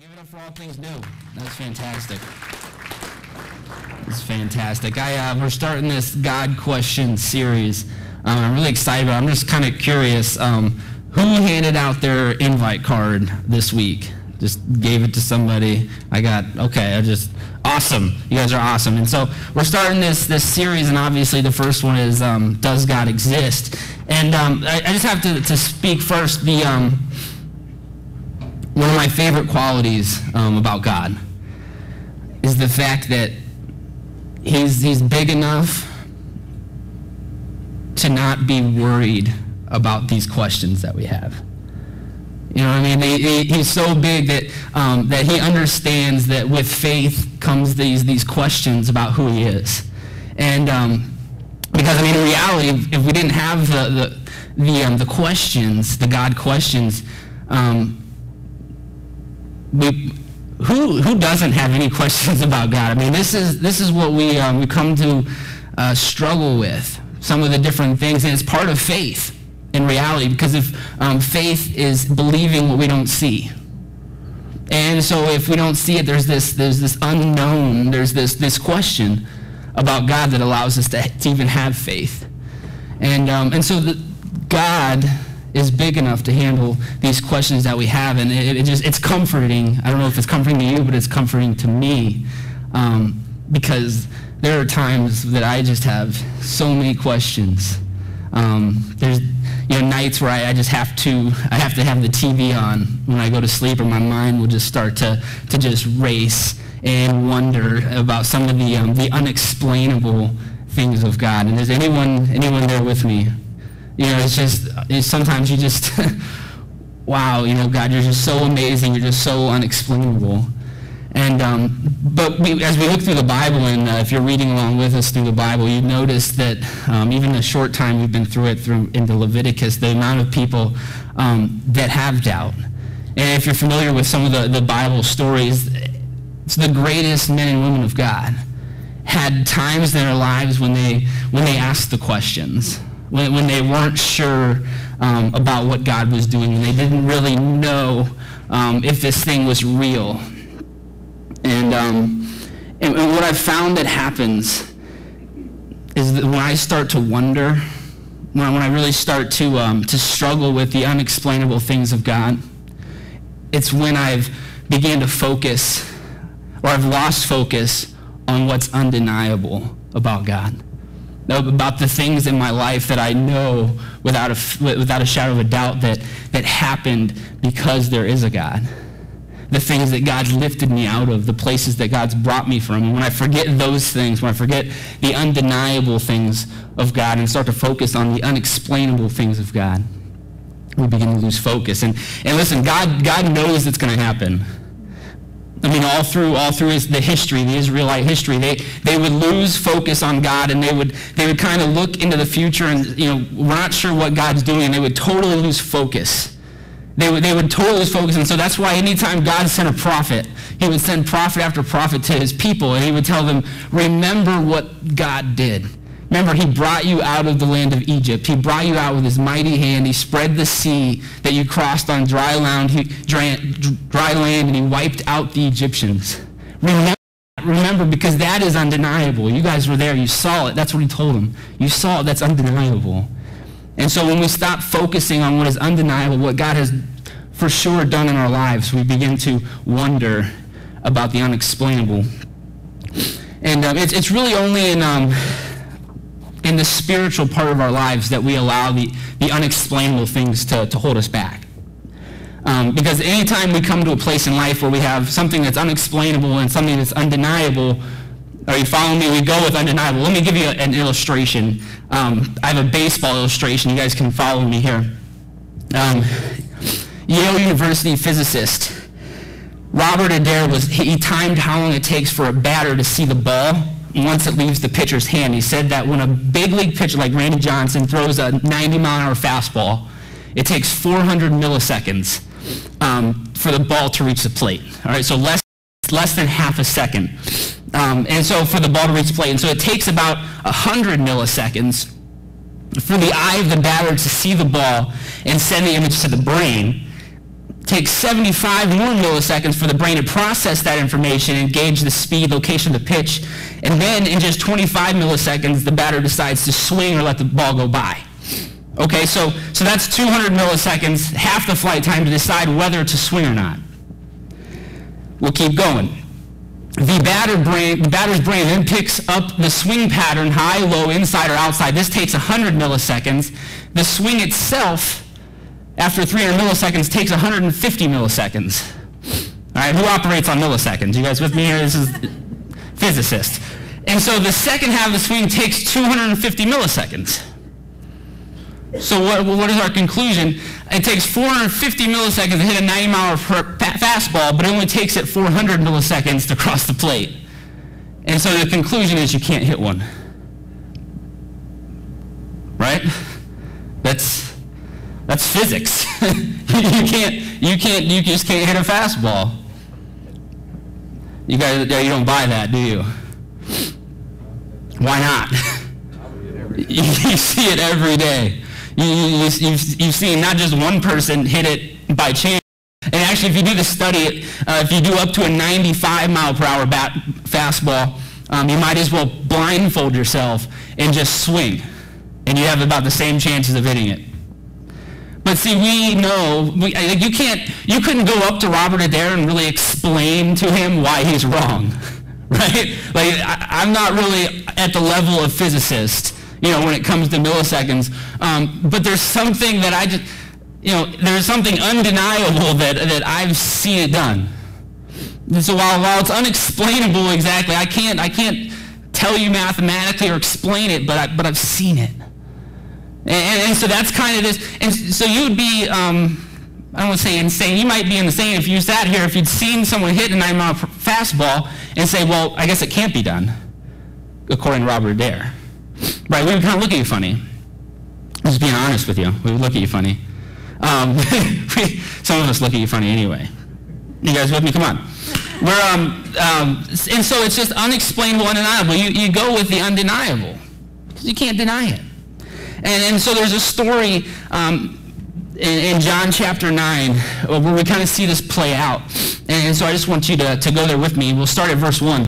Give it up for all things new. That's fantastic. It's fantastic. We're starting this God Question series. I'm really excited. I'm just kind of curious. Who handed out their invite card this week? Just gave it to somebody. Awesome. You guys are awesome. And so we're starting this series, and obviously the first one is, Does God Exist? And I just have to speak first. One of my favorite qualities about God is the fact that he's big enough to not be worried about these questions that we have. You know what I mean? He's so big that that he understands that with faith comes these questions about who he is. And because, in reality, if we didn't have the questions, the God questions, who doesn't have any questions about God? I mean, this is what we come to struggle with, some of the different things, and it's part of faith in reality, because if faith is believing what we don't see. And so if we don't see it, there's this unknown, there's this question about God that allows us to even have faith. And so God is big enough to handle these questions that we have, and it's comforting. I don't know if it's comforting to you, but it's comforting to me, because there are times that I just have so many questions. There's nights where I have to have the TV on when I go to sleep, or my mind will just start to just race and wonder about some of the unexplainable things of God. And is anyone there with me? Sometimes you just, wow, God, you're just so amazing, you're just so unexplainable. And but as we look through the Bible, and if you're reading along with us through the Bible, you notice that even the short time we've been through into Leviticus, the amount of people that have doubt. And if you're familiar with some of the Bible stories, it's the greatest men and women of God had times in their lives when they asked the questions. When they weren't sure about what God was doing, and they didn't really know if this thing was real. And what I've found that happens is that when I start to wonder, when I really start to struggle with the unexplainable things of God, it's when I've began to focus, or I've lost focus on what's undeniable about God. About the things in my life that I know without a shadow of a doubt that happened because there is a God. The things that God's lifted me out of, the places that God's brought me from. And when I forget those things, when I forget the undeniable things of God and start to focus on the unexplainable things of God, we begin to lose focus. And listen, God knows it's going to happen. I mean, all through the history, the Israelite history, they would lose focus on God, and they would kind of look into the future, and we're not sure what God's doing, and they would totally lose focus. They would totally lose focus, and so that's why anytime God sent a prophet, he would send prophet after prophet to his people, and he would tell them, remember what God did. Remember, he brought you out of the land of Egypt. He brought you out with his mighty hand. He spread the sea that you crossed on dry land, and he wiped out the Egyptians. Remember, because that is undeniable. You guys were there. You saw it. That's what he told them. You saw it. That's undeniable. And so when we stop focusing on what is undeniable, what God has for sure done in our lives, we begin to wonder about the unexplainable. And it's really only in the spiritual part of our lives that we allow the unexplainable things to hold us back. Because anytime we come to a place in life where we have something that's unexplainable and something that's undeniable, are you following me? We go with undeniable. Let me give you an illustration. I have a baseball illustration. You guys can follow me here. Yale University physicist Robert Adair he timed how long it takes for a batter to see the ball once it leaves the pitcher's hand. He said that when a big league pitcher like Randy Johnson throws a 90-mile-an-hour fastball, it takes 400 milliseconds for the ball to reach the plate. All right, so less than half a second. And so for the ball to reach the plate. And so it takes about 100 milliseconds for the eye of the batter to see the ball and send the image to the brain. takes 75 more milliseconds for the brain to process that information and gauge the speed, location, the pitch. And then in just 25 milliseconds, the batter decides to swing or let the ball go by. Okay, so that's 200 milliseconds, half the flight time to decide whether to swing or not. We'll keep going. The batter's brain then picks up the swing pattern, high, low, inside, or outside. This takes 100 milliseconds. The swing itself, after 300 milliseconds, takes 150 milliseconds. All right, who operates on milliseconds? You guys with me here? This is physicist. And so the second half of the swing takes 250 milliseconds. So what is our conclusion? It takes 450 milliseconds to hit a 90-mile-per-hour fastball, but it only takes it 400 milliseconds to cross the plate. And so the conclusion is you can't hit one. Right? That's physics. You just can't hit a fastball. You guys, you don't buy that, do you? Why not? You see it every day. You've seen not just one person hit it by chance. And actually, if you do the study, if you do up to a 95-mile-per-hour fastball, you might as well blindfold yourself and just swing. And you have about the same chances of hitting it. But see, we know, you couldn't go up to Robert Adair and really explain to him why he's wrong, right? Like, I'm not really at the level of physicist, when it comes to milliseconds. But there's something that there's something undeniable that I've seen it done. And so while it's unexplainable exactly, I can't tell you mathematically or explain it, but I've seen it. And so that's kind of this. And so you would be, I don't want to say insane. You might be insane if you sat here, if you'd seen someone hit a 90-mile fastball and say, well, I guess it can't be done, according to Robert Adair. Right, we would kind of look at you funny. Just being honest with you, we would look at you funny. Some of us look at you funny anyway. You guys with me? Come on. And so it's just unexplainable, undeniable. You go with the undeniable because you can't deny it. And so there's a story in John chapter 9 where we kind of see this play out. And so I just want you to go there with me. We'll start at verse 1.